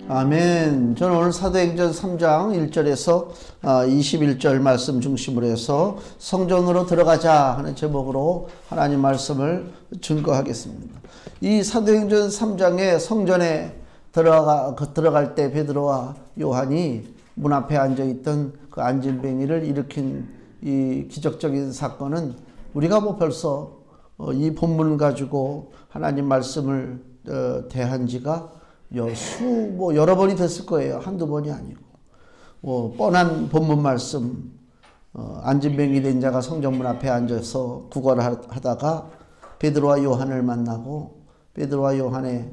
아멘. 저는 오늘 사도행전 3장 1절에서 21절 말씀 중심으로 해서 성전으로 들어가자 하는 제목으로 하나님 말씀을 증거하겠습니다. 이 사도행전 3장에 성전에 들어갈 때 베드로와 요한이 문 앞에 앉아있던 그 안진뱅이를 일으킨 이 기적적인 사건은 우리가 벌써 이 본문을 가지고 하나님 말씀을 대한 지가 여러 번이 됐을 거예요. 한두 번이 아니고. 뻔한 본문 말씀, 안진뱅이 된 자가 성전문 앞에 앉아서 구걸하다가 베드로와 요한을 만나고 베드로와 요한의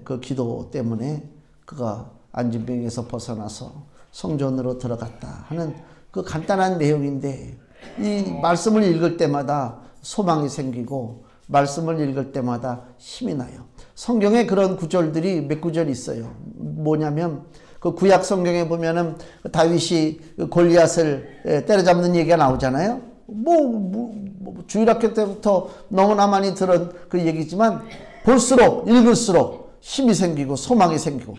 그 기도 때문에 그가 안진뱅이에서 벗어나서 성전으로 들어갔다 하는 그 간단한 내용인데, 이 말씀을 읽을 때마다 소망이 생기고 말씀을 읽을 때마다 힘이 나요. 성경에 그런 구절들이 몇 구절 있어요. 뭐냐면 그 구약 성경에 보면은 다윗이 골리앗을 때려잡는 얘기가 나오잖아요. 주일학교 때부터 너무나 많이 들은 그 얘기지만 볼수록 읽을수록 힘이 생기고 소망이 생기고,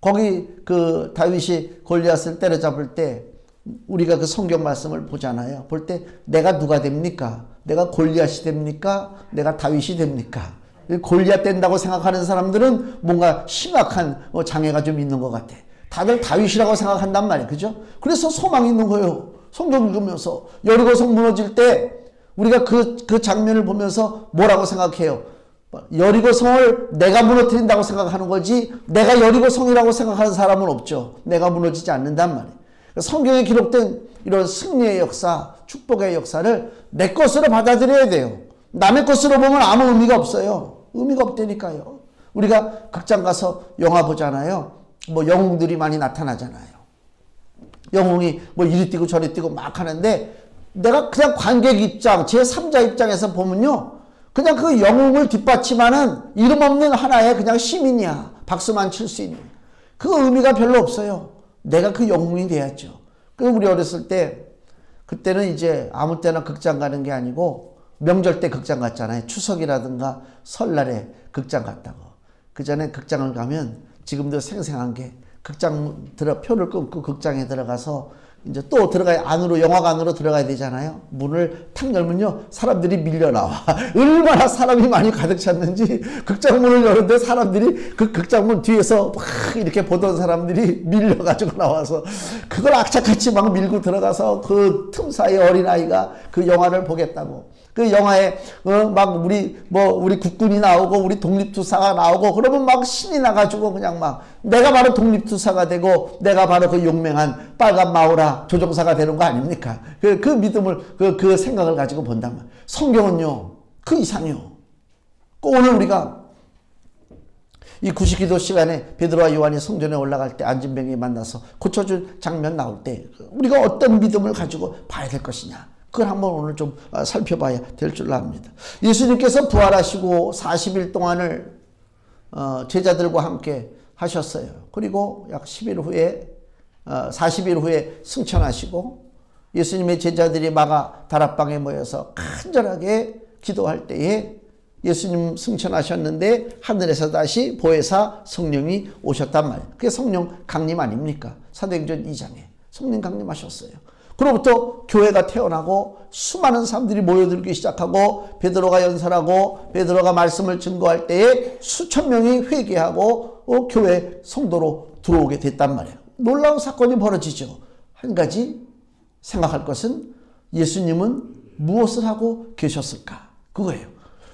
거기 그 다윗이 골리앗을 때려잡을 때 우리가 그 성경 말씀을 보잖아요. 볼 때 내가 누가 됩니까? 내가 골리앗이 됩니까? 내가 다윗이 됩니까? 골리앗 된다고 생각하는 사람들은 뭔가 심각한 장애가 좀 있는 것 같아. 다들 다윗이라고 생각한단 말이에요. 그죠? 그래서 소망이 있는 거예요. 성경 읽으면서 여리고성 무너질 때 우리가 그 장면을 보면서 뭐라고 생각해요? 여리고성을 내가 무너뜨린다고 생각하는 거지 내가 여리고성이라고 생각하는 사람은 없죠. 내가 무너지지 않는단 말이에요. 성경에 기록된 이런 승리의 역사, 축복의 역사를 내 것으로 받아들여야 돼요. 남의 것으로 보면 아무 의미가 없어요. 의미가 없다니까요. 우리가 극장 가서 영화 보잖아요. 영웅들이 많이 나타나잖아요. 영웅이 이리 뛰고 저리 뛰고 막 하는데, 내가 그냥 관객 입장, 제3자 입장에서 보면요, 그냥 그 영웅을 뒷받침하는 이름 없는 하나의 그냥 시민이야. 박수만 칠 수 있는. 그 의미가 별로 없어요. 내가 그 영웅이 돼야죠. 우리 어렸을 때, 그때는 이제 아무 때나 극장 가는 게 아니고 명절 때 극장 갔잖아요. 추석이라든가 설날에 극장 갔다고. 그 전에 극장을 가면 지금도 생생한 게, 표를 끊고 극장에 들어가서 이제 또 안으로, 영화관으로 들어가야 되잖아요. 문을 탁 열면요, 사람들이 밀려 나와. 얼마나 사람이 많이 가득 찼는지, 극장문을 여는데 사람들이 그 극장문 뒤에서 막 이렇게 보던 사람들이 밀려가지고 나와서 그걸 악착같이 막 밀고 들어가서 그 틈 사이에 어린아이가 그 영화를 보겠다고. 그 영화에 막 우리 국군이 나오고 우리 독립투사가 나오고 그러면 막 신이 나가지고 그냥 막 내가 바로 독립투사가 되고 내가 바로 그 용맹한 빨간 마우라 조종사가 되는 거 아닙니까? 그 믿음을, 그 생각을 가지고 본단 말이에요. 성경은요, 그 이상이요. 오늘 우리가 이 구식기도 시간에 베드로와 요한이 성전에 올라갈 때 안진뱅이 만나서 고쳐준 장면 나올 때 우리가 어떤 믿음을 가지고 봐야 될 것이냐, 그걸 한번 오늘 좀 살펴봐야 될 줄 압니다. 예수님께서 부활하시고 40일 동안을 제자들과 함께 하셨어요. 그리고 약 10일 후에 40일 후에 승천하시고 예수님의 제자들이 마가 다락방에 모여서 간절하게 기도할 때에 예수님 승천하셨는데 하늘에서 다시 보혜사 성령이 오셨단 말이에요. 그게 성령 강림 아닙니까? 사도행전 2장에 성령 강림하셨어요. 그로부터 교회가 태어나고 수많은 사람들이 모여들기 시작하고 베드로가 연설하고 베드로가 말씀을 증거할 때에 수천 명이 회개하고 교회 성도로 들어오게 됐단 말이에요. 놀라운 사건이 벌어지죠. 한 가지 생각할 것은 예수님은 무엇을 하고 계셨을까? 그거예요.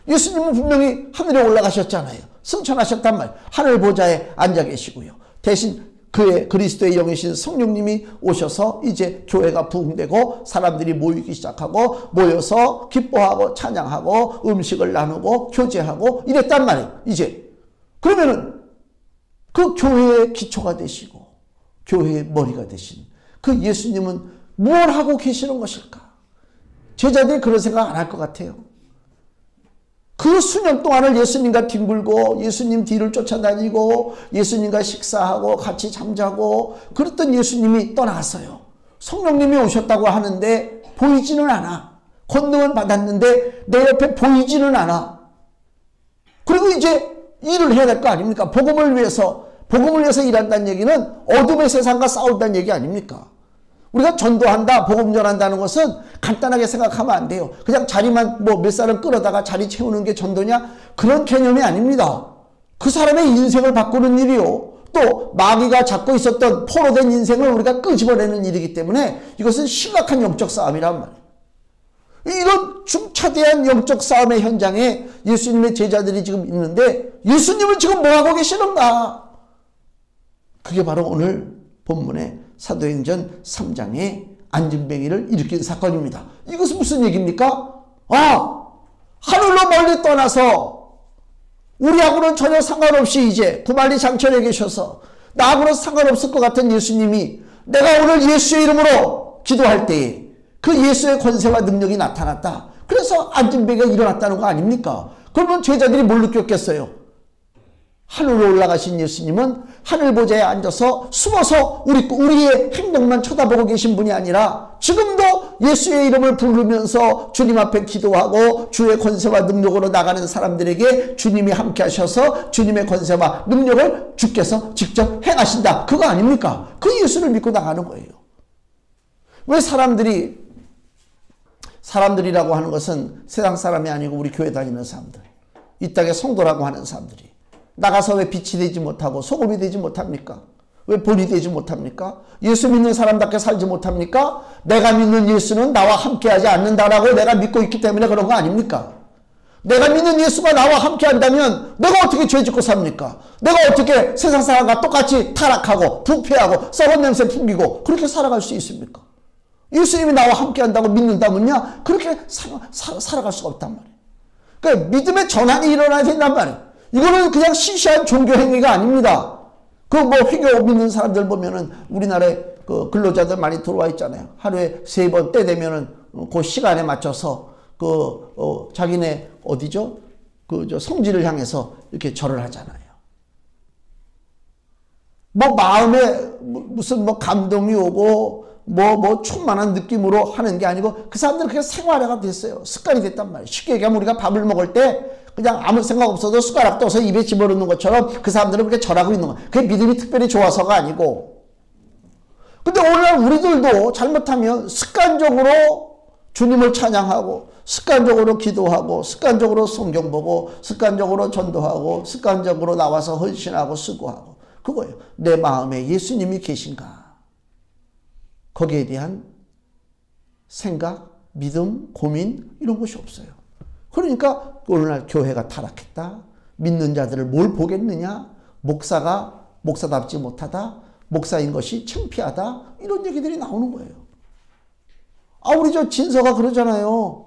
예수님은 분명히 하늘에 올라가셨잖아요. 승천하셨단 말이에요. 하늘 보좌에 앉아 계시고요. 대신 그의 그리스도의 영이신 성령님이 오셔서 이제 교회가 부흥되고 사람들이 모이기 시작하고 모여서 기뻐하고 찬양하고 음식을 나누고 교제하고 이랬단 말이에요. 이제 그러면은 그 교회의 기초가 되시고 교회의 머리가 되신 그 예수님은 뭘 하고 계시는 것일까? 제자들이 그런 생각 안 할 것 같아요. 그 수년 동안을 예수님과 뒹굴고 예수님 뒤를 쫓아다니고 예수님과 식사하고 같이 잠자고 그랬던 예수님이 떠나갔어요. 성령님이 오셨다고 하는데 보이지는 않아. 권능은 받았는데 내 옆에 보이지는 않아. 그리고 이제 일을 해야 될 거 아닙니까? 복음을 위해서 복음을 위해서 일한다는 얘기는 어둠의 세상과 싸운다는 얘기 아닙니까? 우리가 전도한다, 복음 전한다는 것은 간단하게 생각하면 안 돼요. 그냥 자리만 몇 사람 끌어다가 자리 채우는 게 전도냐? 그런 개념이 아닙니다. 그 사람의 인생을 바꾸는 일이요. 또 마귀가 잡고 있었던 포로된 인생을 우리가 끄집어내는 일이기 때문에 이것은 심각한 영적 싸움이란 말이에요. 이런 중차대한 영적 싸움의 현장에 예수님의 제자들이 지금 있는데 예수님은 지금 뭐하고 계시는가? 그게 바로 오늘 본문의 사도행전 3장의 안진뱅이를 일으킨 사건입니다. 이것은 무슨 얘기입니까? 하늘로 멀리 떠나서 우리하고는 전혀 상관없이 이제 구만리 장천에 계셔서 나하고는 상관없을 것 같은 예수님이 내가 오늘 예수의 이름으로 기도할 때에 그 예수의 권세와 능력이 나타났다. 그래서 안진뱅이가 일어났다는 거 아닙니까? 그러면 제자들이 뭘 느꼈겠어요? 하늘로 올라가신 예수님은 하늘 보좌에 앉아서 숨어서 우리의 행동만 쳐다보고 계신 분이 아니라 지금도 예수의 이름을 부르면서 주님 앞에 기도하고 주의 권세와 능력으로 나가는 사람들에게 주님이 함께 하셔서 주님의 권세와 능력을 주께서 직접 행하신다. 그거 아닙니까? 그 예수를 믿고 나가는 거예요. 왜 사람들이라고 하는 것은 세상 사람이 아니고 우리 교회 다니는 사람들, 이 땅의 성도라고 하는 사람들이 나가서 왜 빛이 되지 못하고 소금이 되지 못합니까? 왜 본이 되지 못합니까? 예수 믿는 사람답게 살지 못합니까? 내가 믿는 예수는 나와 함께하지 않는다라고 내가 믿고 있기 때문에 그런 거 아닙니까? 내가 믿는 예수가 나와 함께한다면 내가 어떻게 죄짓고 삽니까? 내가 어떻게 세상 사람과 똑같이 타락하고 부패하고 썩은 냄새 풍기고 그렇게 살아갈 수 있습니까? 예수님이 나와 함께한다고 믿는다면요 그렇게 살아갈 수가 없단 말이에요. 그러니까 믿음의 전환이 일어나야 된단 말이에요. 이거는 그냥 시시한 종교 행위가 아닙니다. 회교 믿는 사람들 보면은 우리나라에 그 근로자들 많이 들어와 있잖아요. 하루에 3번 때 되면은 그 시간에 맞춰서 자기네 어디죠? 성지를 향해서 이렇게 절을 하잖아요. 마음에 무슨 감동이 오고 충만한 느낌으로 하는 게 아니고 그 사람들은 그게 생활화가 됐어요. 습관이 됐단 말이에요. 쉽게 얘기하면 우리가 밥을 먹을 때 그냥 아무 생각 없어도 숟가락 떠서 입에 집어넣는 것처럼 그 사람들은 그렇게 절하고 있는 거예요. 그게 믿음이 특별히 좋아서가 아니고. 근데 오늘날 우리들도 잘못하면 습관적으로 주님을 찬양하고 습관적으로 기도하고 습관적으로 성경 보고 습관적으로 전도하고 습관적으로 나와서 헌신하고 수고하고 그거예요. 내 마음에 예수님이 계신가? 거기에 대한 생각, 믿음, 고민 이런 것이 없어요. 그러니까 오늘날 교회가 타락했다. 믿는 자들을 뭘 보겠느냐. 목사가 목사답지 못하다. 목사인 것이 창피하다. 이런 얘기들이 나오는 거예요. 우리 진서가 그러잖아요.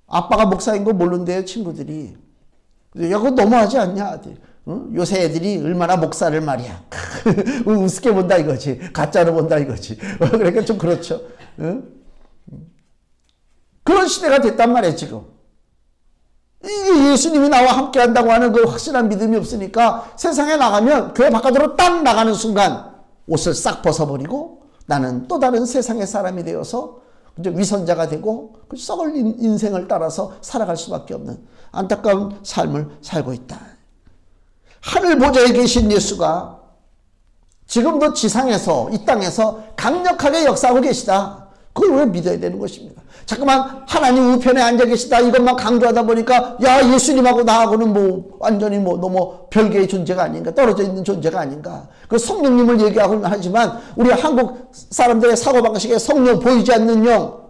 아빠가 목사인 거 모른대요, 친구들이. 야, 그거 너무하지 않냐? 응? 요새 애들이 얼마나 목사를 말이야. 우습게 본다 이거지. 가짜로 본다 이거지. 그러니까 좀 그렇죠. 응? 그런 시대가 됐단 말이에요, 지금. 이게 예수님이 나와 함께 한다고 하는 그 확실한 믿음이 없으니까 세상에 나가면 교회 바깥으로 딱 나가는 순간 옷을 싹 벗어버리고 나는 또 다른 세상의 사람이 되어서 위선자가 되고 썩을 인생을 따라서 살아갈 수밖에 없는 안타까운 삶을 살고 있다. 하늘 보좌에 계신 예수가 지금도 지상에서 이 땅에서 강력하게 역사하고 계시다. 그걸 왜 믿어야 되는 것입니다. 자꾸만 하나님 우편에 앉아 계시다 이것만 강조하다 보니까 야 예수님하고 나하고는 완전히 너무 별개의 존재가 아닌가 떨어져 있는 존재가 아닌가. 그 성령님을 얘기하고 하지만 우리 한국 사람들의 사고방식에 성령 보이지 않는 영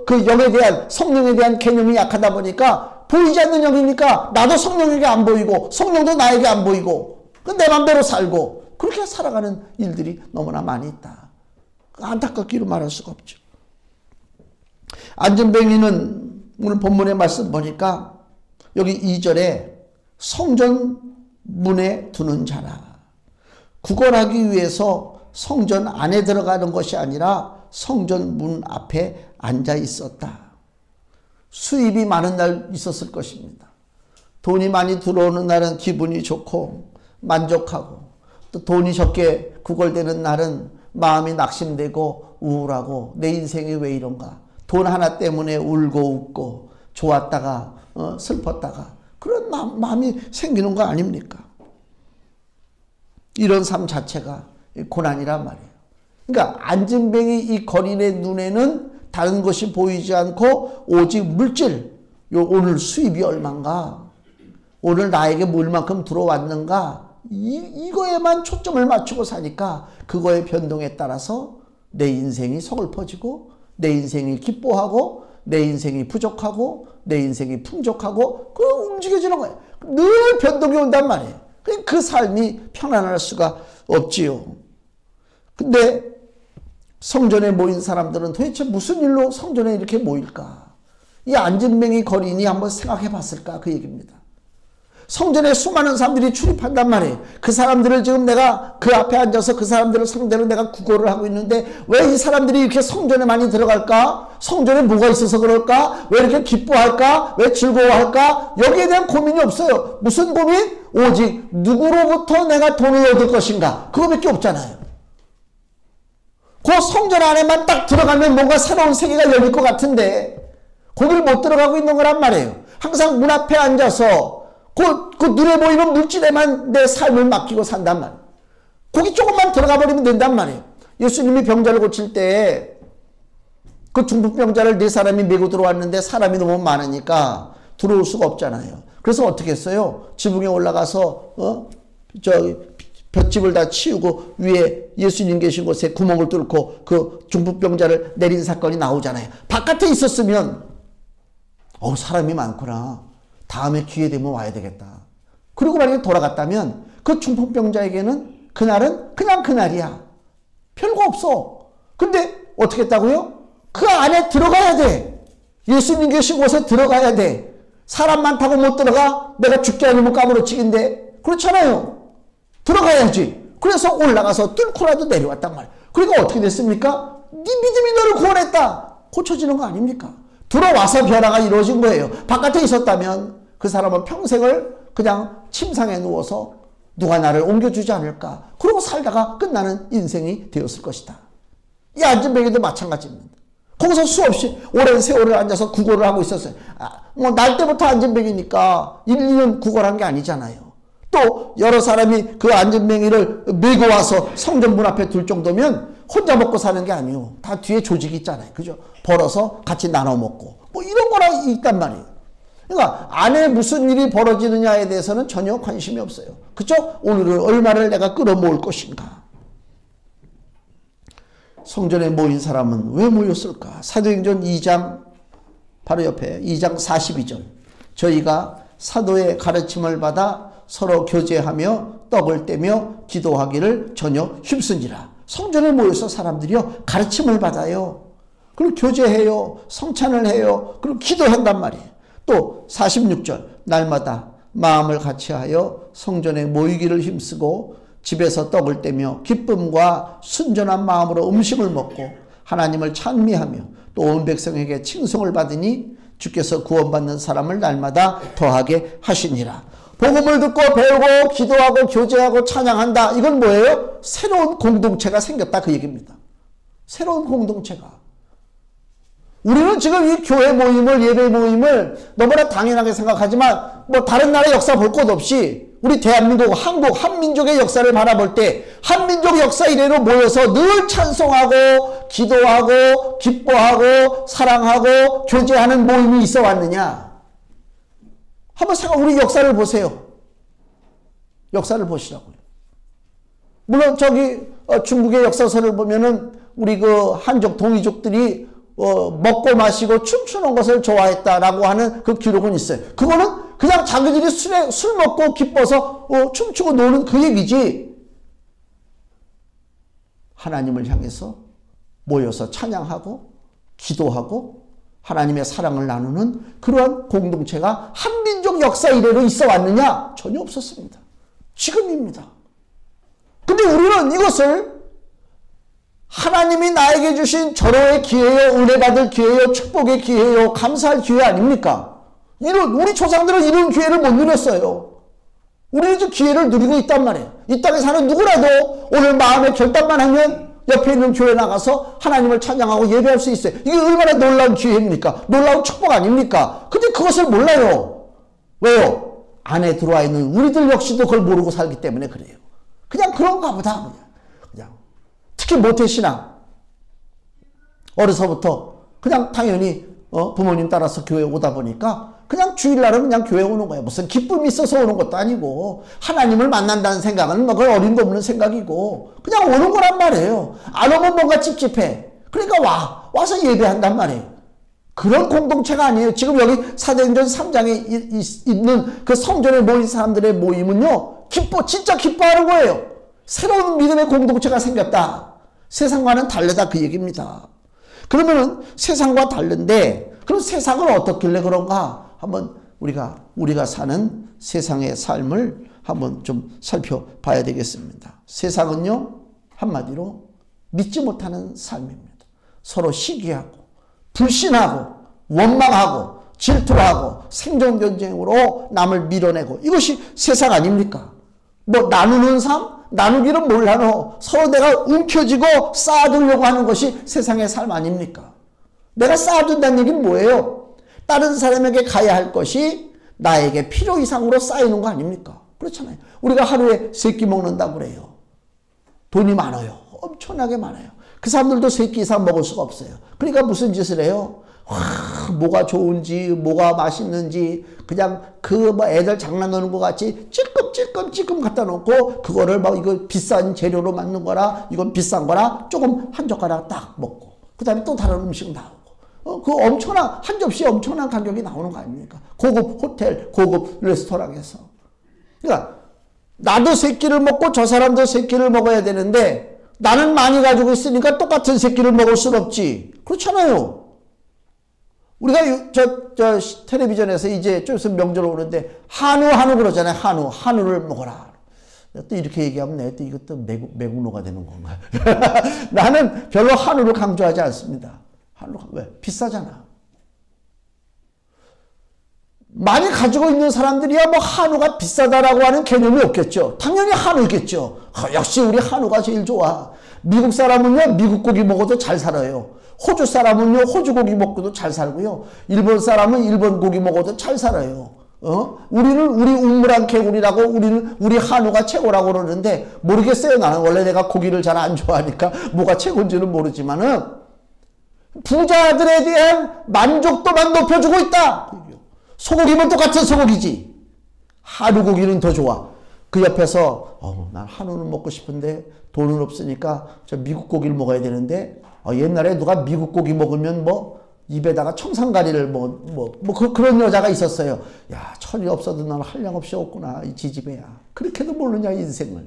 그 영에 대한 성령에 대한 개념이 약하다 보니까 보이지 않는 영이니까 나도 성령에게 안 보이고 성령도 나에게 안 보이고 내 맘대로 살고 그렇게 살아가는 일들이 너무나 많이 있다. 안타깝기로 말할 수가 없죠. 안진뱅이는 오늘 본문의 말씀 보니까 여기 2절에 성전 문에 두는 자라. 구걸하기 위해서 성전 안에 들어가는 것이 아니라 성전 문 앞에 앉아 있었다. 수입이 많은 날 있었을 것입니다. 돈이 많이 들어오는 날은 기분이 좋고 만족하고 또 돈이 적게 구걸되는 날은 마음이 낙심되고 우울하고 내 인생이 왜 이런가. 돈 하나 때문에 울고 웃고 좋았다가 슬펐다가 그런 마음이 생기는 거 아닙니까? 이런 삶 자체가 고난이란 말이에요. 그러니까 안진뱅이 이 거린의 눈에는 다른 것이 보이지 않고 오직 물질, 오늘 수입이 얼만가, 오늘 나에게 물만큼 들어왔는가, 이거에만 초점을 맞추고 사니까 그거의 변동에 따라서 내 인생이 서글퍼지고, 내 인생이 기뻐하고, 내 인생이 부족하고, 내 인생이 풍족하고, 그 움직여지는 거예요. 늘 변동이 온단 말이에요. 그 삶이 편안할 수가 없지요. 근데 성전에 모인 사람들은 도대체 무슨 일로 성전에 이렇게 모일까? 이 안진뱅이 거린이 한번 생각해 봤을까? 그 얘기입니다. 성전에 수많은 사람들이 출입한단 말이에요. 그 사람들을 지금 내가 그 앞에 앉아서 그 사람들을 상대로 내가 구걸을 하고 있는데 왜 이 사람들이 이렇게 성전에 많이 들어갈까? 성전에 뭐가 있어서 그럴까? 왜 이렇게 기뻐할까? 왜 즐거워할까? 여기에 대한 고민이 없어요. 무슨 고민? 오직 누구로부터 내가 돈을 얻을 것인가? 그거밖에 없잖아요. 그 성전 안에만 딱 들어가면 뭔가 새로운 세계가 열릴 것 같은데 거길 못 들어가고 있는 거란 말이에요. 항상 문 앞에 앉아서 그 눈에 보이는 물질에만 내 삶을 맡기고 산단 말이에요. 거기 조금만 들어가 버리면 된단 말이에요. 예수님이 병자를 고칠 때 그 중풍병자를 4사람이 메고 들어왔는데 사람이 너무 많으니까 들어올 수가 없잖아요. 그래서 어떻게 했어요? 지붕에 올라가서 볏집을 다 치우고 위에 예수님 계신 곳에 구멍을 뚫고 그 중풍병자를 내린 사건이 나오잖아요. 바깥에 있었으면 사람이 많구나. 다음에 기회 되면 와야 되겠다. 그리고 만약에 돌아갔다면 그 중풍병자에게는 그날은 그냥 그날이야. 별거 없어. 근데 어떻게 했다고요? 그 안에 들어가야 돼. 예수님 계신 곳에 들어가야 돼. 사람 많다고 못 들어가? 내가 죽지 않으면 까무러치기인데. 그렇잖아요. 들어가야지. 그래서 올라가서 뚫고라도 내려왔단 말이야. 그러니까 어떻게 됐습니까? 네 믿음이 너를 구원했다. 고쳐지는 거 아닙니까? 들어와서 변화가 이루어진 거예요. 바깥에 있었다면 그 사람은 평생을 그냥 침상에 누워서 누가 나를 옮겨주지 않을까. 그러고 살다가 끝나는 인생이 되었을 것이다. 이 안진뱅이도 마찬가지입니다. 거기서 수없이 오랜 세월을 앉아서 구걸을 하고 있었어요. 날 때부터 안진뱅이니까 1, 2년 구걸한 게 아니잖아요. 또 여러 사람이 그 안진뱅이를 메고 와서 성전 문 앞에 둘 정도면 혼자 먹고 사는 게 아니에요. 다 뒤에 조직이 있잖아요. 그죠? 벌어서 같이 나눠 먹고 뭐 이런 거라 있단 말이에요. 그러니까 안에 무슨 일이 벌어지느냐에 대해서는 전혀 관심이 없어요. 그죠? 오늘은 얼마를 내가 끌어모을 것인가. 성전에 모인 사람은 왜 모였을까? 사도행전 2장 바로 옆에 2장 42절. 저희가 사도의 가르침을 받아 서로 교제하며 떡을 떼며 기도하기를 전혀 힘쓰니라. 성전에 모여서 사람들이요 가르침을 받아요. 그리고 교제해요. 성찬을 해요. 그리고 기도한단 말이에요. 또 46절 날마다 마음을 같이하여 성전에 모이기를 힘쓰고 집에서 떡을 떼며 기쁨과 순전한 마음으로 음식을 먹고 하나님을 찬미하며 또 온 백성에게 칭송을 받으니 주께서 구원받는 사람을 날마다 더하게 하시니라. 복음을 듣고 배우고 기도하고 교제하고 찬양한다. 이건 뭐예요? 새로운 공동체가 생겼다 그 얘기입니다. 새로운 공동체가. 우리는 지금 이 교회 모임을 예배 모임을 너무나 당연하게 생각하지만 뭐 다른 나라 역사 볼 것 없이 우리 대한민국 한국 한민족의 역사를 바라볼 때 한민족 역사 이래로 모여서 늘 찬송하고 기도하고 기뻐하고 사랑하고 교제하는 모임이 있어 왔느냐. 한번 우리 역사를 보세요. 역사를 보시라고요. 물론 중국의 역사서를 보면은 우리 그 한족 동이족들이 먹고 마시고 춤추는 것을 좋아했다라고 하는 그 기록은 있어요. 그거는 그냥 자기들이 술 먹고 기뻐서 춤추고 노는 그 얘기지. 하나님을 향해서 모여서 찬양하고 기도하고 하나님의 사랑을 나누는 그러한 공동체가 한민족 역사 이래로 있어 왔느냐? 전혀 없었습니다. 지금입니다. 근데 우리는 이것을 하나님이 나에게 주신 절호의 기회요, 은혜 받을 기회요, 축복의 기회요, 감사할 기회 아닙니까? 우리 조상들은 이런 기회를 못 누렸어요. 우리는 좀 기회를 누리고 있단 말이에요. 이 땅에 사는 누구라도 오늘 마음에 결단만 하면 옆에 있는 교회 나가서 하나님을 찬양하고 예배할 수 있어요. 이게 얼마나 놀라운 기회입니까? 놀라운 축복 아닙니까? 근데 그것을 몰라요. 왜요? 안에 들어와 있는 우리들 역시도 그걸 모르고 살기 때문에 그래요. 그냥 그런가 보다. 그냥. 특히 모태신앙. 어려서부터 그냥 당연히 부모님 따라서 교회 오다 보니까 그냥 주일날은 그냥 교회 오는 거예요. 무슨 기쁨이 있어서 오는 것도 아니고 하나님을 만난다는 생각은 뭐 그 어림도 없는 생각이고 그냥 오는 거란 말이에요. 안 오면 뭔가 찝찝해. 그러니까 와서 예배한단 말이에요. 그런 공동체가 아니에요. 지금 여기 사도행전 3장에 있는 그 성전에 모인 사람들의 모임은요. 진짜 기뻐하는 거예요. 새로운 믿음의 공동체가 생겼다. 세상과는 다르다 그 얘기입니다. 그러면은 세상과 다른데 그럼 세상은 어떻길래 그런가? 한번 우리가 사는 세상의 삶을 한번 좀 살펴봐야 되겠습니다. 세상은요. 한마디로 믿지 못하는 삶입니다. 서로 시기하고 불신하고 원망하고 질투하고 생존 전쟁으로 남을 밀어내고 이것이 세상 아닙니까? 뭐 나누는 삶? 나누기는 뭘 나눠? 서로 내가 움켜쥐고 쌓아두려고 하는 것이 세상의 삶 아닙니까? 내가 쌓아둔다는 얘기는 뭐예요? 다른 사람에게 가야 할 것이 나에게 필요 이상으로 쌓이는 거 아닙니까? 그렇잖아요. 우리가 하루에 3끼 먹는다고 그래요. 돈이 많아요. 엄청나게 많아요. 그 사람들도 3끼 이상 먹을 수가 없어요. 그러니까 무슨 짓을 해요? 뭐가 좋은지 뭐가 맛있는지 그냥 뭐 애들 장난하는 것 같이 찔끔찔끔 갖다 놓고 그거를 막 이거 비싼 재료로 만든 거라 이건 비싼 거라 조금 한 젓가락 딱 먹고 그 다음에 또 다른 음식 나오고 그 엄청난 한 접시에 엄청난 가격이 나오는 거 아닙니까? 고급 호텔 고급 레스토랑에서. 그러니까 나도 3끼를 먹고 저 사람도 3끼를 먹어야 되는데 나는 많이 가지고 있으니까 똑같은 3끼를 먹을 수는 없지. 그렇잖아요. 우리가 저 텔레비전에서 이제 좀 있으면 명절 오는데 한우 그러잖아요. 한우를 먹어라. 또 이렇게 얘기하면 내가 또 이것도 매국노가 되는 건가? 나는 별로 한우를 강조하지 않습니다. 왜? 비싸잖아. 많이 가지고 있는 사람들이야 뭐 한우가 비싸다라고 하는 개념이 없겠죠. 당연히 한우겠죠. 역시 우리 한우가 제일 좋아. 미국 사람은요 미국 고기 먹어도 잘 살아요. 호주 사람은요 호주 고기 먹고도 잘 살고요. 일본 사람은 일본 고기 먹어도 잘 살아요. 우리는 우리 우물안 개구리라고 우리 한우가 최고라고 그러는데 모르겠어요. 나는 원래 내가 고기를 잘 안 좋아하니까 뭐가 최고인지는 모르지만은 부자들에 대한 만족도만 높여주고 있다. 소고기면 똑같은 소고기지. 한우 고기는 더 좋아. 그 옆에서 난 한우는 먹고 싶은데 돈은 없으니까 저 미국 고기를 먹어야 되는데 옛날에 누가 미국 고기 먹으면 뭐 입에다가 청산가리를 그런 여자가 있었어요. 야, 철이 없어도 난 한량없이 없구나. 이 지지배야. 그렇게도 모르냐 인생을.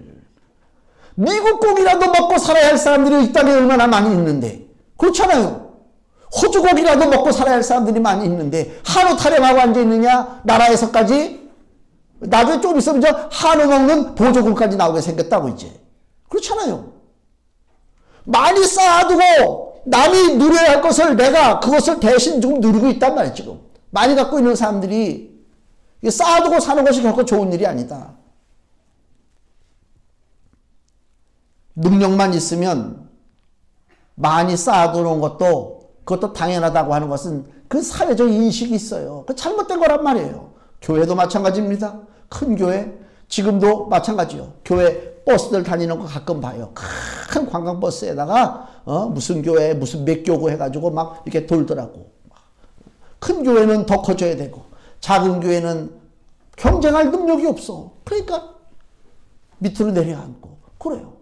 미국 고기라도 먹고 살아야 할 사람들이 이 땅에 얼마나 많이 있는데. 그렇잖아요. 호주 고기라도 먹고 살아야 할 사람들이 많이 있는데 한우 타령하고 앉아있느냐? 나라에서까지? 나중에 좀 있으면 한우 먹는 보조금까지 나오게 생겼다고 이제. 그렇잖아요. 많이 쌓아두고 남이 누려야 할 것을 내가 그것을 대신 좀 누리고 있단 말이에요. 지금 많이 갖고 있는 사람들이 쌓아두고 사는 것이 결코 좋은 일이 아니다. 능력만 있으면 많이 쌓아두는 그것도 당연하다고 하는 것은 그 사회적 인식이 있어요. 그 잘못된 거란 말이에요. 교회도 마찬가지입니다. 큰 교회 지금도 마찬가지요. 교회 버스들 다니는 거 가끔 봐요. 큰 관광버스에다가 무슨 교회 무슨 몇 교구 해가지고 막 이렇게 돌더라고. 큰 교회는 더 커져야 되고 작은 교회는 경쟁할 능력이 없어. 그러니까 밑으로 내려앉고 그래요.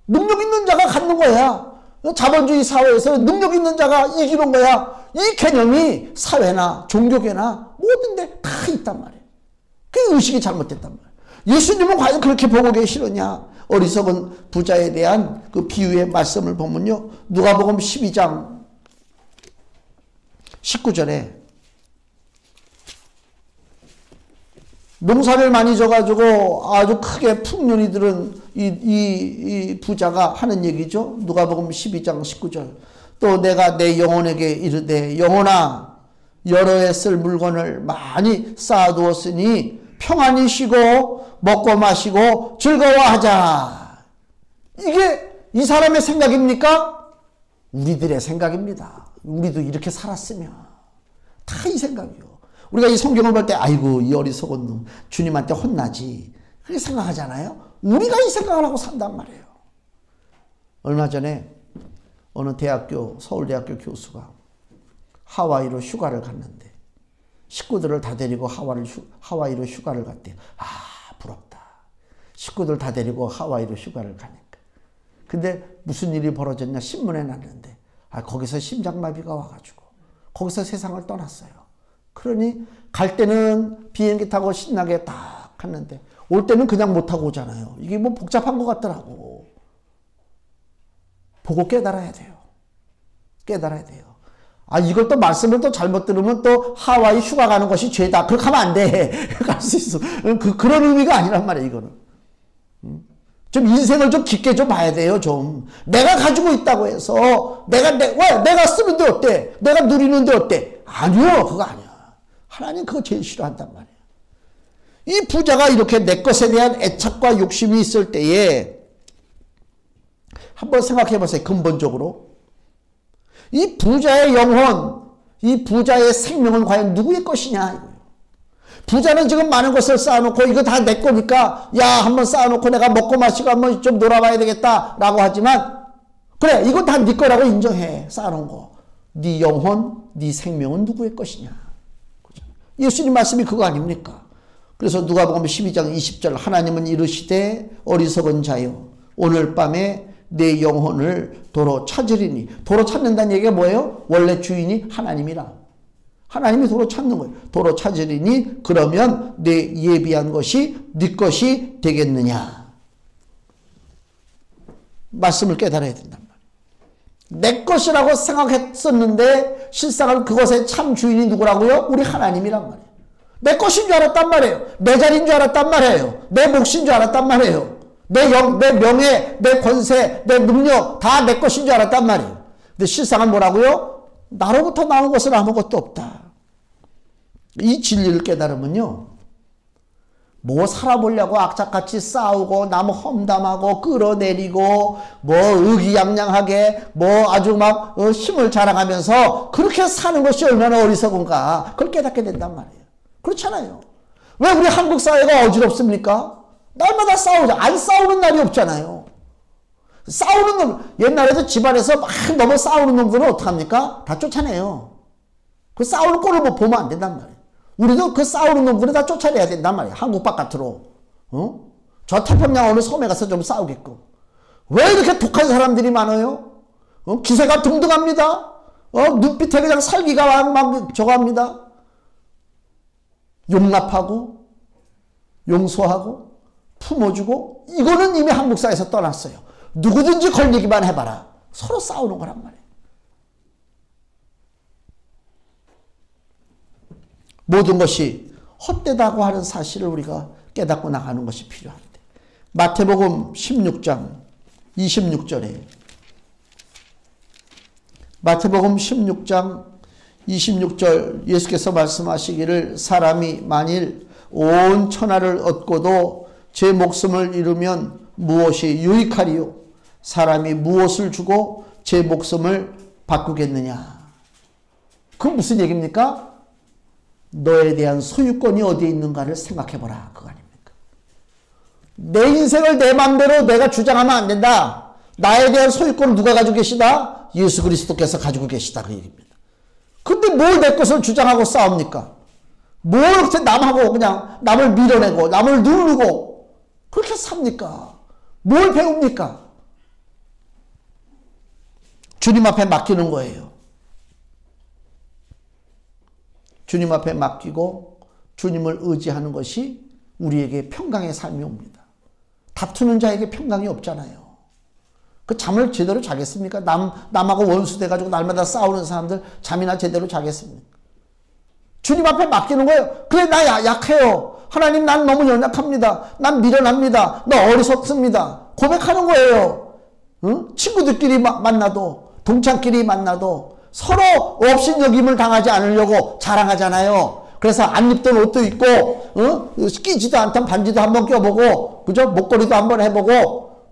능력 있는 자가 갖는 거야. 자본주의 사회에서 능력 있는 자가 이기는 거야. 이 개념이 사회나 종교계나 모든 데 다 있단 말이에요. 그 의식이 잘못됐단 말이에요. 예수님은 과연 그렇게 보고 계시느냐? 어리석은 부자에 대한 그 비유의 말씀을 보면요. 누가복음 12장 19절에 농사를 많이 져가지고 아주 크게 풍년이 들은 이 부자가 하는 얘기죠. 누가복음 12장 19절. 또 내가 내 영혼에게 이르되 영혼아 여러 해 쓸 물건을 많이 쌓아두었으니 평안히 쉬고 먹고 마시고 즐거워하자. 이게 이 사람의 생각입니까? 우리들의 생각입니다. 우리도 이렇게 살았으면 다 이 생각이요. 우리가 이 성경을 볼 때 아이고 이 어리석은 놈 주님한테 혼나지 그렇게 생각하잖아요. 우리가 이 생각을 하고 산단 말이에요. 얼마 전에 어느 대학교, 서울대학교 교수가 하와이로 휴가를 갔는데 식구들을 다 데리고 하와이로 휴가를 갔대요. 아, 부럽다. 식구들 다 데리고 하와이로 휴가를 가니까. 근데 무슨 일이 벌어졌냐 신문에 났는데 거기서 심장마비가 와가지고 거기서 세상을 떠났어요. 그러니 갈 때는 비행기 타고 신나게 딱 갔는데 올 때는 그냥 못 타고 오잖아요. 이게 뭐 복잡한 것 같더라고. 보고 깨달아야 돼요. 깨달아야 돼요. 이걸 또 말씀을 또 잘못 들으면 또 하와이 휴가 가는 것이 죄다. 그렇게 하면 안 돼. 갈 수 있어. 그런 의미가 아니란 말이에요, 이거는. 좀 인생을 좀 깊게 좀 봐야 돼요, 좀. 내가 가지고 있다고 해서, 내가 쓰는데 어때? 내가 누리는데 어때? 아니요, 그거 아니야. 하나님 그거 제일 싫어한단 말이에요. 이 부자가 이렇게 내 것에 대한 애착과 욕심이 있을 때에, 한번 생각해 보세요, 근본적으로. 이 부자의 영혼, 이 부자의 생명은 과연 누구의 것이냐. 부자는 지금 많은 것을 쌓아놓고 이거 다 내 거니까 야 한번 쌓아놓고 내가 먹고 마시고 한번 좀 놀아봐야 되겠다 라고 하지만 그래 이거 다 네 거라고 인정해. 쌓아놓은 거. 네 영혼, 네 생명은 누구의 것이냐. 그죠? 예수님 말씀이 그거 아닙니까? 그래서 누가복음 12장 20절 하나님은 이르시되 어리석은 자여 오늘 밤에 내 영혼을 도로 찾으리니. 도로 찾는다는 얘기가 뭐예요? 원래 주인이 하나님이라. 하나님이 도로 찾는 거예요. 도로 찾으리니 그러면 내 예비한 것이 네 것이 되겠느냐. 말씀을 깨달아야 된단 말이에요. 내 것이라고 생각했었는데 실상은 그것의 참 주인이 누구라고요? 우리 하나님이란 말이에요. 내 것인 줄 알았단 말이에요. 내 자리인 줄 알았단 말이에요. 내 몫인 줄 알았단 말이에요. 내 명예, 내 권세, 내 능력 다 내 것인 줄 알았단 말이에요. 근데 실상은 뭐라고요? 나로부터 나온 것은 아무것도 없다. 이 진리를 깨달으면요. 뭐 살아보려고 악착같이 싸우고 남 험담하고 끌어내리고 뭐 의기양양하게 뭐 아주 막 힘을 자랑하면서 그렇게 사는 것이 얼마나 어리석은가. 그걸 깨닫게 된단 말이에요. 그렇잖아요. 왜 우리 한국 사회가 어지럽습니까? 날마다 싸우자. 안 싸우는 날이 없잖아요. 싸우는 놈, 옛날에도 집안에서 막 너무 싸우는 놈들은 어떡합니까? 다 쫓아내요. 그 싸우는 꼴을 뭐 보면 안 된단 말이에요. 우리도 그 싸우는 놈들을 다 쫓아내야 된단 말이에요. 한국 바깥으로. 저 태평양 어느 섬에 가서 좀 싸우겠고. 왜 이렇게 독한 사람들이 많아요? 기세가 등등합니다. 눈빛에 그냥 살기가 막 저거 합니다. 용납하고, 용서하고, 품어주고, 이거는 이미 한국 사회에서 떠났어요. 누구든지 걸리기만 해봐라. 서로 싸우는 거란 말이에요. 모든 것이 헛되다고 하는 사실을 우리가 깨닫고 나가는 것이 필요한데. 마태복음 16장 26절에 마태복음 16장 26절 예수께서 말씀하시기를 사람이 만일 온 천하를 얻고도 제 목숨을 잃으면 무엇이 유익하리요? 사람이 무엇을 주고 제 목숨을 바꾸겠느냐? 그건 무슨 얘기입니까? 너에 대한 소유권이 어디에 있는가를 생각해보라. 그거 아닙니까? 내 인생을 내 맘대로 내가 주장하면 안 된다. 나에 대한 소유권을 누가 가지고 계시다? 예수 그리스도께서 가지고 계시다. 그 얘기입니다. 근데 뭘 내 것을 주장하고 싸웁니까? 뭘 그렇게 남하고 그냥 남을 밀어내고 남을 누르고 그렇게 삽니까? 뭘 배웁니까? 주님 앞에 맡기는 거예요. 주님 앞에 맡기고 주님을 의지하는 것이 우리에게 평강의 삶이 옵니다. 다투는 자에게 평강이 없잖아요. 그 잠을 제대로 자겠습니까? 남하고 원수 돼가지고 날마다 싸우는 사람들 잠이나 제대로 자겠습니까? 주님 앞에 맡기는 거예요. 그래 나 약해요. 하나님 난 너무 연약합니다. 난 미련합니다. 나 어리석습니다. 고백하는 거예요. 응? 친구들끼리 만나도 동창끼리 만나도 서로 업신여김을 당하지 않으려고 자랑하잖아요. 그래서 안 입던 옷도 입고 끼지도 않던 반지도 한번 껴보고 그죠? 목걸이도 한번 해보고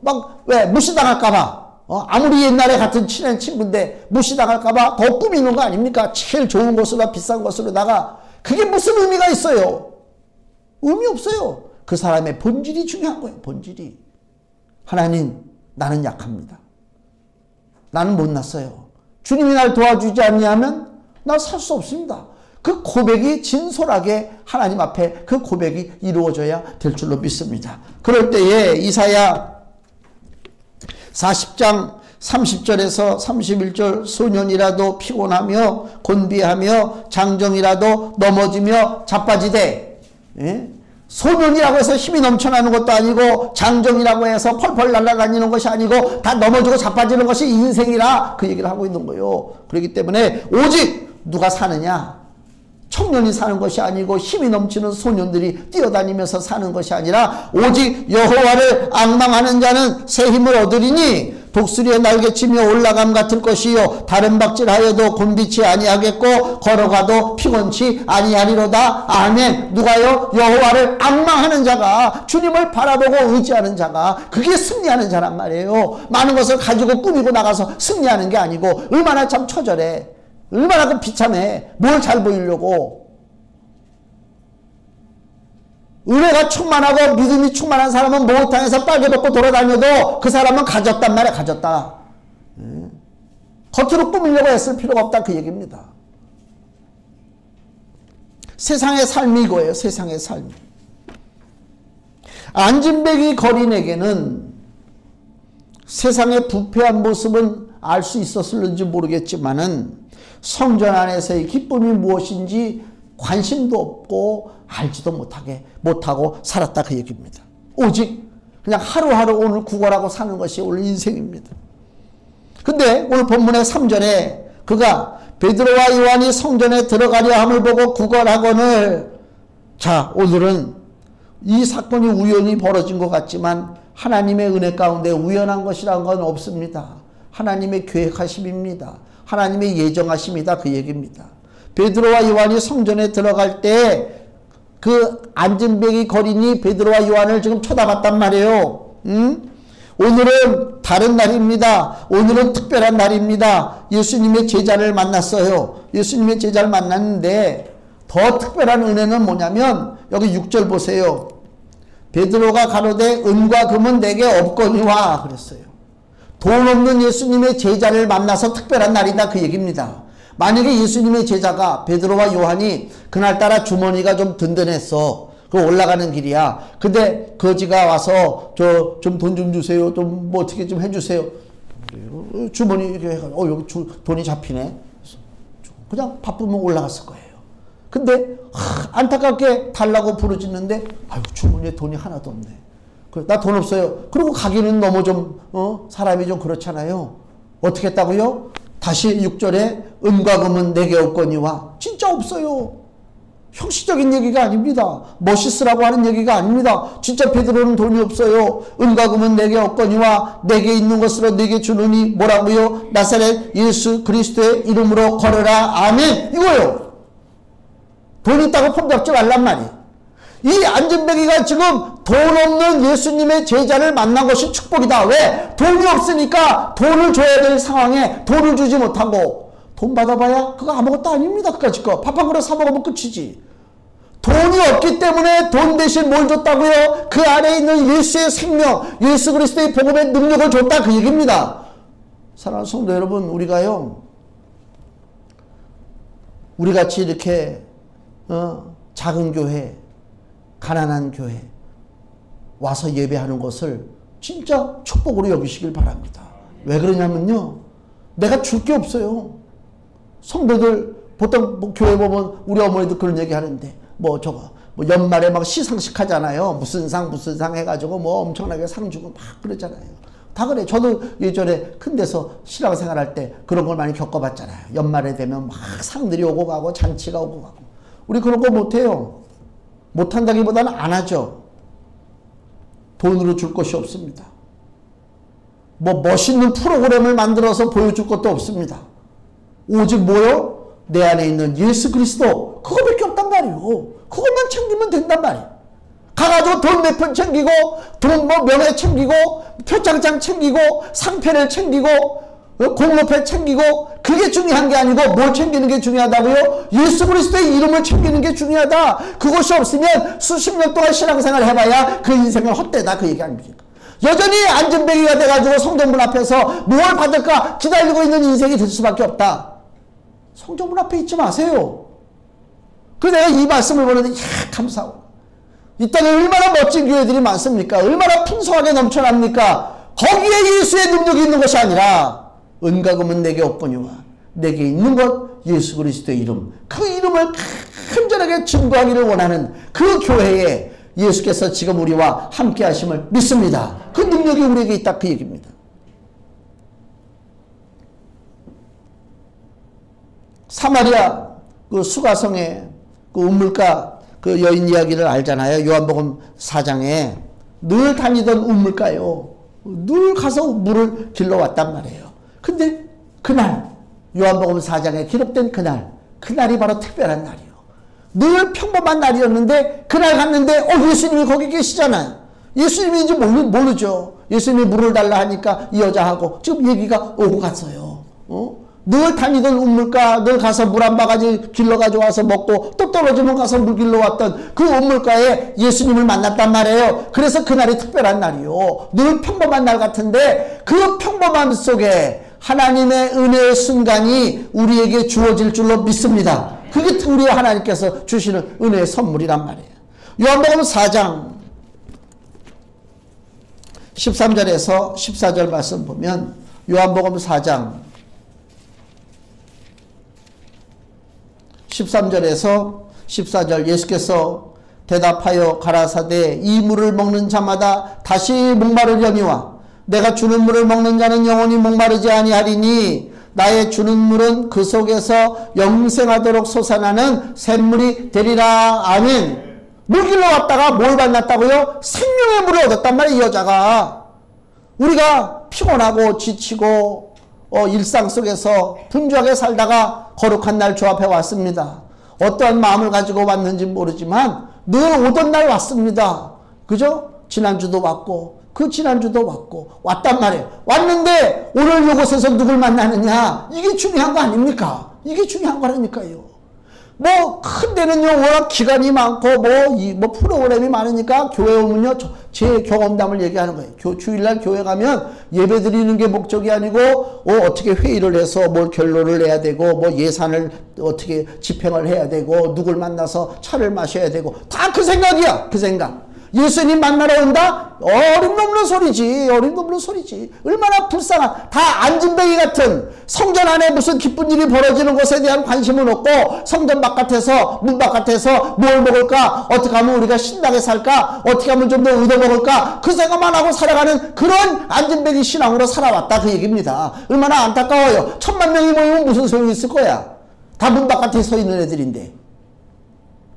막 왜 무시당할까봐 아무리 옛날에 같은 친한 친구인데 무시당할까봐 더 꾸미는 거 아닙니까? 제일 좋은 것으로 비싼 것으로다가 그게 무슨 의미가 있어요? 의미 없어요. 그 사람의 본질이 중요한 거예요. 본질이. 하나님, 나는 약합니다. 나는 못났어요. 주님이 날 도와주지 않냐면 나 살 수 없습니다. 그 고백이 진솔하게 하나님 앞에 그 고백이 이루어져야 될 줄로 믿습니다. 그럴 때에 이사야 40장 30절에서 31절 소년이라도 피곤하며 곤비하며 장정이라도 넘어지며 자빠지되, 예? 소년이라고 해서 힘이 넘쳐나는 것도 아니고 장정이라고 해서 펄펄 날아다니는 것이 아니고 다 넘어지고 자빠지는 것이 인생이라 그 얘기를 하고 있는 거예요. 그렇기 때문에 오직 누가 사느냐? 청년이 사는 것이 아니고 힘이 넘치는 소년들이 뛰어다니면서 사는 것이 아니라 오직 여호와를 앙망하는 자는 새 힘을 얻으리니 독수리의 날개치며 올라감 같을 것이요 다른 박질하여도 곤비치 아니하겠고 걸어가도 피곤치 아니하리로다. 아멘. 누가요? 여호와를 앙망하는 자가, 주님을 바라보고 의지하는 자가, 그게 승리하는 자란 말이에요. 많은 것을 가지고 꾸미고 나가서 승리하는 게 아니고 얼마나 참 처절해, 얼마나 그 비참해. 뭘 잘 보이려고. 은혜가 충만하고 믿음이 충만한 사람은 목욕탕에서 빨개 벗고 돌아다녀도 그 사람은 가졌단 말이야. 가졌다. 겉으로 꾸미려고 애쓸 필요가 없다, 그 얘기입니다. 세상의 삶이 이거예요. 세상의 삶. 안진뱅이 거린에게는 세상의 부패한 모습은 알 수 있었을는지 모르겠지만은 성전 안에서의 기쁨이 무엇인지 관심도 없고 알지도 못하고 살았다, 그 얘기입니다. 오직 그냥 하루하루 오늘 구걸하고 사는 것이 오늘 인생입니다. 근데 오늘 본문의 3절에 그가 베드로와 요한이 성전에 들어가려 함을 보고 구걸하거늘, 자, 오늘은 이 사건이 우연히 벌어진 것 같지만 하나님의 은혜 가운데 우연한 것이라는 건 없습니다. 하나님의 계획하심입니다. 하나님의 예정하심이다, 그 얘기입니다. 베드로와 요한이 성전에 들어갈 때 그 안진뱅이 거린이 베드로와 요한을 지금 쳐다봤단 말이에요. 오늘은 다른 날입니다. 오늘은 특별한 날입니다. 예수님의 제자를 만났어요. 예수님의 제자를 만났는데 더 특별한 은혜는 뭐냐면 여기 6절 보세요. 베드로가 가로되 은과 금은 내게 없거니와 그랬어요. 돈 없는 예수님의 제자를 만나서 특별한 날이다, 그 얘기입니다. 만약에 예수님의 제자가 베드로와 요한이 그날따라 주머니가 좀 든든했어. 그 올라가는 길이야. 근데 거지가 와서 저 좀 돈 좀 주세요. 좀 뭐 어떻게 좀 해주세요. 주머니 이렇게 해가지고 여기 돈이 잡히네. 그냥 바쁘면 올라갔을 거예요. 근데 안타깝게 달라고 부르짖는데 아유 주머니에 돈이 하나도 없네. 나 돈 없어요. 그리고 가기는 너무 좀 사람이 좀 그렇잖아요. 어떻게 했다고요? 다시 6절에 은과 금은 내게 없거니와. 진짜 없어요. 형식적인 얘기가 아닙니다. 멋있으라고 하는 얘기가 아닙니다. 진짜 베드로는 돈이 없어요. 은과 금은 내게 없거니와 내게 있는 것으로 내게 주느니 뭐라고요? 나사렛 예수 그리스도의 이름으로 걸어라. 아멘. 이거요. 돈 있다고 폼 잡지 말란 말이에요. 이 안진뱅이가 지금 돈 없는 예수님의 제자를 만난 것이 축복이다. 왜? 돈이 없으니까 돈을 줘야 될 상황에 돈을 주지 못하고, 돈 받아봐야 그거 아무것도 아닙니다. 그까짓 거. 밥 한 그릇 사 먹으면 끝이지. 돈이 없기 때문에 돈 대신 뭘 줬다고요? 그 안에 있는 예수의 생명, 예수 그리스도의 복음의 능력을 줬다, 그 얘기입니다. 사랑하는 성도 여러분, 우리가요, 우리같이 이렇게 작은 교회, 가난한 교회 와서 예배하는 것을 진짜 축복으로 여기시길 바랍니다. 왜 그러냐면요, 내가 줄 게 없어요. 성도들 보통 뭐 교회 보면 우리 어머니도 그런 얘기 하는데 뭐 연말에 막 시상식 하잖아요. 무슨 상 해가지고 뭐 엄청나게 상 주고 막 그러잖아요. 다 그래. 저도 예전에 큰 데서 신앙생활 할 때 그런 걸 많이 겪어봤잖아요. 연말에 되면 막 상들이 오고 가고 잔치가 오고 가고. 우리 그런 거 못해요. 못한다기보다는 안 하죠. 돈으로 줄 것이 없습니다. 뭐 멋있는 프로그램을 만들어서 보여줄 것도 없습니다. 오직 뭐요? 내 안에 있는 예수 그리스도, 그거밖에 없단 말이에요. 그것만 챙기면 된단 말이에요. 가가지고 돈 몇 푼 챙기고, 돈 뭐 명예 챙기고, 표창장 챙기고, 상패를 챙기고, 공로패 챙기고 그게 중요한 게 아니고 뭘 챙기는 게 중요하다고요? 예수 그리스도의 이름을 챙기는 게 중요하다. 그것이 없으면 수십 년 동안 신앙생활 해봐야 그 인생은 헛되다 그 얘기 아닙니까? 여전히 안전뱅이가 돼가지고 성전문 앞에서 뭘 받을까 기다리고 있는 인생이 될 수밖에 없다. 성전문 앞에 있지 마세요. 그래서 내가 이 말씀을 보는데 감사하고 이 땅에 얼마나 멋진 교회들이 많습니까? 얼마나 풍성하게 넘쳐납니까? 거기에 예수의 능력이 있는 것이 아니라 은과금은 내게 없거니와 내게 있는 것 예수 그리스도의 이름, 그 이름을 간절하게 증거하기를 원하는 그 교회에 예수께서 지금 우리와 함께 하심을 믿습니다. 그 능력이 우리에게 있다 그 얘기입니다. 사마리아 그 수가성의 그 우물가 그 여인 이야기를 알잖아요. 요한복음 4장에 늘 다니던 우물가요. 늘 가서 물을 길러왔단 말이에요. 근데 그날 요한복음 4장에 기록된 그날이 바로 특별한 날이에요. 늘 평범한 날이었는데 그날 갔는데 예수님이 거기 계시잖아요. 예수님인지 모르죠. 예수님이 물을 달라 하니까 이 여자하고 지금 얘기가 오고 갔어요. 늘 다니던 우물가, 늘 가서 물 한 바가지 길러가지고 와서 먹고 또 떨어지면 가서 물 길러왔던 그 우물가에 예수님을 만났단 말이에요. 그래서 그날이 특별한 날이요. 늘 평범한 날 같은데 그 평범함 속에 하나님의 은혜의 순간이 우리에게 주어질 줄로 믿습니다. 그게 우리 하나님께서 주시는 은혜의 선물이란 말이에요. 요한복음 4장 13절에서 14절 말씀 보면 요한복음 4장 13절에서 14절 예수께서 대답하여 가라사대 이 물을 먹는 자마다 다시 목마르려니와 내가 주는 물을 먹는 자는 영원히 목마르지 아니하리니 나의 주는 물은 그 속에서 영생하도록 솟아나는 샘물이 되리라. 아멘. 물 길러 왔다가 뭘 만났다고요? 생명의 물을 얻었단 말이에요. 이 여자가. 우리가 피곤하고 지치고 일상 속에서 분주하게 살다가 거룩한 날 주 앞에 왔습니다. 어떠한 마음을 가지고 왔는지 모르지만 늘 오던 날 왔습니다. 그죠? 지난주도 왔고 그 지난주도 왔단 말이에요. 왔는데 오늘 이곳에서 누굴 만나느냐 이게 중요한 거 아닙니까? 이게 중요한 거라니까요. 뭐 큰 데는요 워낙 기간이 많고 뭐 프로그램이 많으니까 교회 오면요 제 경험담을 얘기하는 거예요. 주일날 교회 가면 예배 드리는 게 목적이 아니고 어떻게 회의를 해서 뭘 결론을 내야 되고 뭐 예산을 어떻게 집행을 해야 되고 누굴 만나서 차를 마셔야 되고 다 그 생각이야. 그 생각. 예수님 만나러 온다? 어림없는 소리지. 어림없는 소리지. 얼마나 불쌍한 다 안진뱅이 같은 성전 안에 무슨 기쁜 일이 벌어지는 것에 대한 관심은 없고 성전 바깥에서 문 바깥에서 뭘 먹을까? 어떻게 하면 우리가 신나게 살까? 어떻게 하면 좀 더 얻어먹을까? 그 생각만 하고 살아가는 그런 안진뱅이 신앙으로 살아왔다 그 얘기입니다. 얼마나 안타까워요. 1000만 명이 모이면 무슨 소용이 있을 거야. 다 문 바깥에 서 있는 애들인데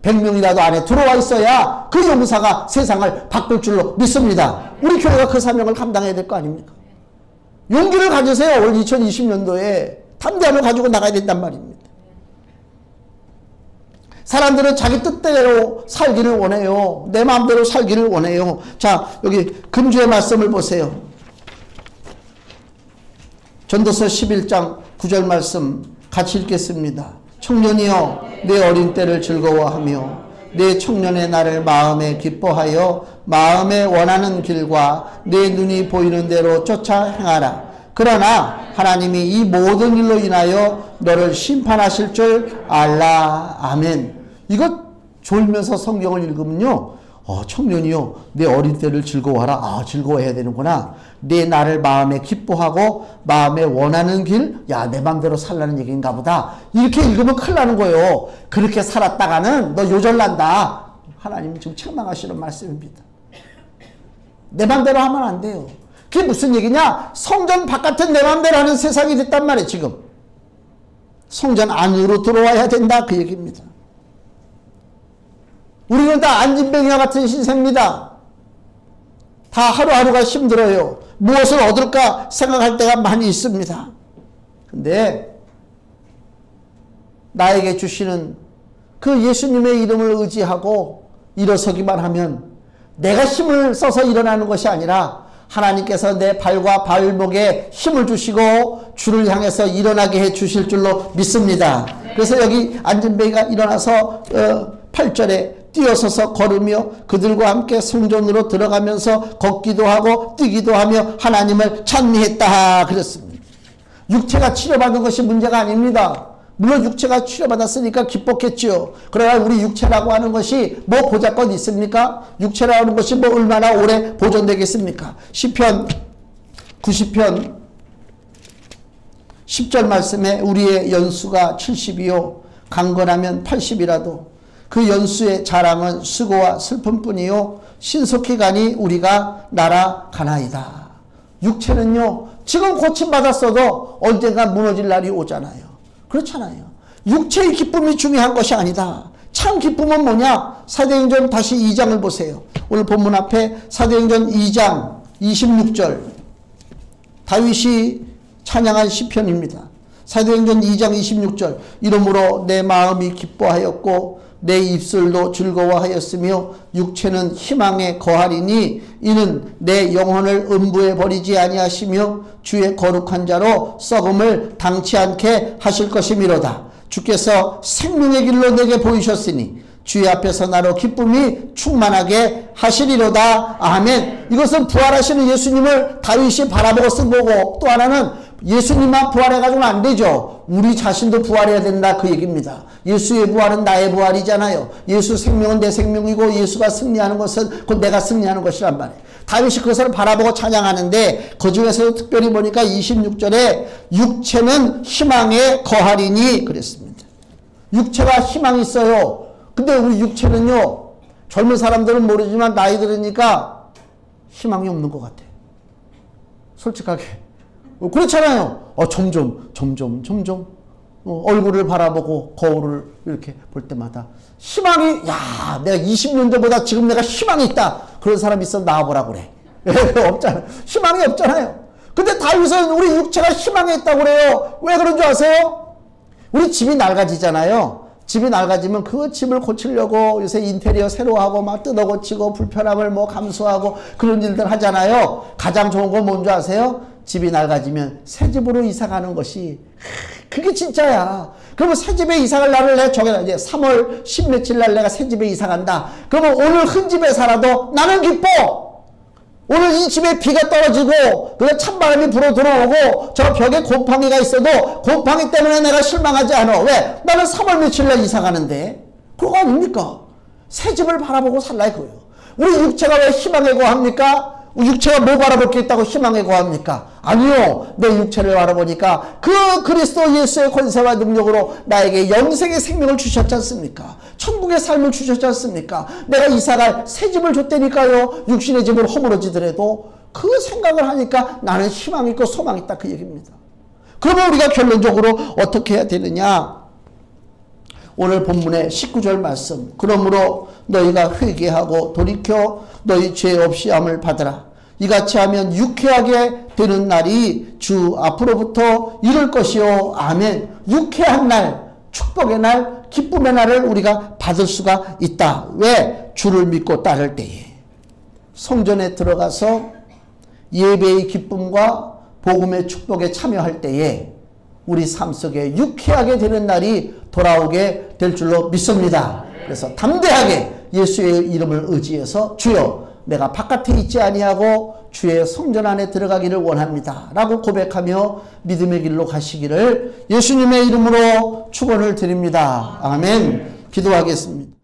100명이라도 안에 들어와 있어야 그 용사가 세상을 바꿀 줄로 믿습니다. 우리 교회가 그 사명을 감당해야 될 거 아닙니까? 용기를 가지세요. 올 2020년도에 담대함을 가지고 나가야 된단 말입니다. 사람들은 자기 뜻대로 살기를 원해요. 내 마음대로 살기를 원해요. 자, 여기 금주의 말씀을 보세요. 전도서 11장 9절 말씀 같이 읽겠습니다. 청년이여 내 어린 때를 즐거워하며 내 청년의 날을 마음에 기뻐하여 마음에 원하는 길과 내 눈이 보이는 대로 쫓아 행하라. 그러나 하나님이 이 모든 일로 인하여 너를 심판하실 줄 알라. 아멘. 이것 졸면서 성경을 읽으면요. 청년이요 내 어린 때를 즐거워하라. 즐거워해야 되는구나. 내 나를 마음에 기뻐하고 마음에 원하는 길, 내 맘대로 살라는 얘기인가 보다. 이렇게 읽으면 큰일 나는 거예요. 그렇게 살았다가는 너 요절난다. 하나님 지금 책망하시는 말씀입니다. 내 맘대로 하면 안 돼요. 그게 무슨 얘기냐? 성전 바깥은 내 맘대로 하는 세상이 됐단 말이에요. 지금 성전 안으로 들어와야 된다 그 얘기입니다. 우리는 다 안진뱅이와 같은 신세입니다. 다 하루하루가 힘들어요. 무엇을 얻을까 생각할 때가 많이 있습니다. 근데 나에게 주시는 그 예수님의 이름을 의지하고 일어서기만 하면 내가 힘을 써서 일어나는 것이 아니라 하나님께서 내 발과 발목에 힘을 주시고 주를 향해서 일어나게 해 주실 줄로 믿습니다. 그래서 여기 안진뱅이가 일어나서 8절에 뛰어서서 걸으며 그들과 함께 성전으로 들어가면서 걷기도 하고 뛰기도 하며 하나님을 찬미했다 그랬습니다. 육체가 치료받는 것이 문제가 아닙니다. 물론 육체가 치료받았으니까 기뻤겠지요. 그러나 우리 육체라고 하는 것이 뭐 보잘것 있습니까? 육체라고 하는 것이 뭐 얼마나 오래 보존되겠습니까? 시편 90편 10절 말씀에 우리의 연수가 70이요 강건하면 80이라도 그 연수의 자랑은 수고와 슬픔뿐이요 신속히 가니 우리가 날아가나이다. 육체는요 지금 고침받았어도 언젠가 무너질 날이 오잖아요. 그렇잖아요. 육체의 기쁨이 중요한 것이 아니다. 참 기쁨은 뭐냐? 사도행전 다시 2장을 보세요. 오늘 본문 앞에 사도행전 2장 26절 다윗이 찬양한 시편입니다. 사도행전 2장 26절 이러므로 내 마음이 기뻐하였고 내 입술도 즐거워하였으며 육체는 희망에 거하리니 이는 내 영혼을 음부에 버리지 아니하시며 주의 거룩한 자로 썩음을 당치 않게 하실 것이미로다. 주께서 생명의 길로 내게 보이셨으니 주의 앞에서 나로 기쁨이 충만하게 하시리로다. 아멘. 이것은 부활하시는 예수님을 다윗이 바라보고 쓴 거고 또 하나는 예수님만 부활해가지고는 안 되죠. 우리 자신도 부활해야 된다 그 얘기입니다. 예수의 부활은 나의 부활이잖아요. 예수 생명은 내 생명이고 예수가 승리하는 것은 곧 내가 승리하는 것이란 말이에요. 다윗이 그것을 바라보고 찬양하는데 그 중에서 특별히 보니까 26절에 육체는 희망에 거하리니 그랬습니다. 육체가 희망이 있어요. 근데 우리 육체는요 젊은 사람들은 모르지만 나이 들으니까 희망이 없는 것 같아. 솔직하게 그렇잖아요. 점점 얼굴을 바라보고 거울을 이렇게 볼 때마다 희망이 내가 20년 전보다 지금 내가 희망이 있다. 그런 사람이 있어 나와보라고 그래. 없잖아요. 희망이 없잖아요. 근데 다윗은 우리 육체가 희망이 있다고 그래요. 왜 그런 줄 아세요? 우리 집이 낡아지잖아요. 집이 낡아지면 그 집을 고치려고 요새 인테리어 새로 하고 막 뜯어 고치고 불편함을 뭐 감수하고 그런 일들 하잖아요. 가장 좋은 건 뭔지 아세요? 집이 낡아지면 새 집으로 이사 가는 것이 그게 진짜야. 그러면 새 집에 이사 갈 날을 내가 정해놔. 이제 3월 10 며칠 날 내가 새 집에 이사 간다. 그러면 오늘 큰 집에 살아도 나는 기뻐. 오늘 이 집에 비가 떨어지고 그래 찬바람이 불어 들어오고 저 벽에 곰팡이가 있어도 곰팡이 때문에 내가 실망하지 않아. 왜? 나는 3월 며칠 날 이사 가는데. 그거 아닙니까? 새 집을 바라보고 살라 이거예요. 우리 육체가 왜 희망에 거합니까? 육체가 뭐 바라볼 게 있다고 희망에 거합니까? 아니요. 내 육체를 바라보니까 그 그리스도 예수의 권세와 능력으로 나에게 영생의 생명을 주셨지 않습니까? 천국의 삶을 주셨지 않습니까? 내가 이사갈 새 집을 줬다니까요. 육신의 집을 허물어지더라도 그 생각을 하니까 나는 희망이 있고 소망이 있다 그 얘기입니다. 그러면 우리가 결론적으로 어떻게 해야 되느냐? 오늘 본문의 19절 말씀 그러므로 너희가 회개하고 돌이켜 너희 죄 없이 함을 받으라. 이같이 하면 유쾌하게 되는 날이 주 앞으로부터 이룰 것이요. 아멘. 유쾌한 날, 축복의 날, 기쁨의 날을 우리가 받을 수가 있다. 왜? 주를 믿고 따를 때에. 성전에 들어가서 예배의 기쁨과 복음의 축복에 참여할 때에 우리 삶 속에 유쾌하게 되는 날이 돌아오게 될 줄로 믿습니다. 그래서 담대하게 예수의 이름을 의지해서 주여 내가 바깥에 있지 아니하고 주의 성전 안에 들어가기를 원합니다. 라고 고백하며 믿음의 길로 가시기를 예수님의 이름으로 축원을 드립니다. 아멘. 기도하겠습니다.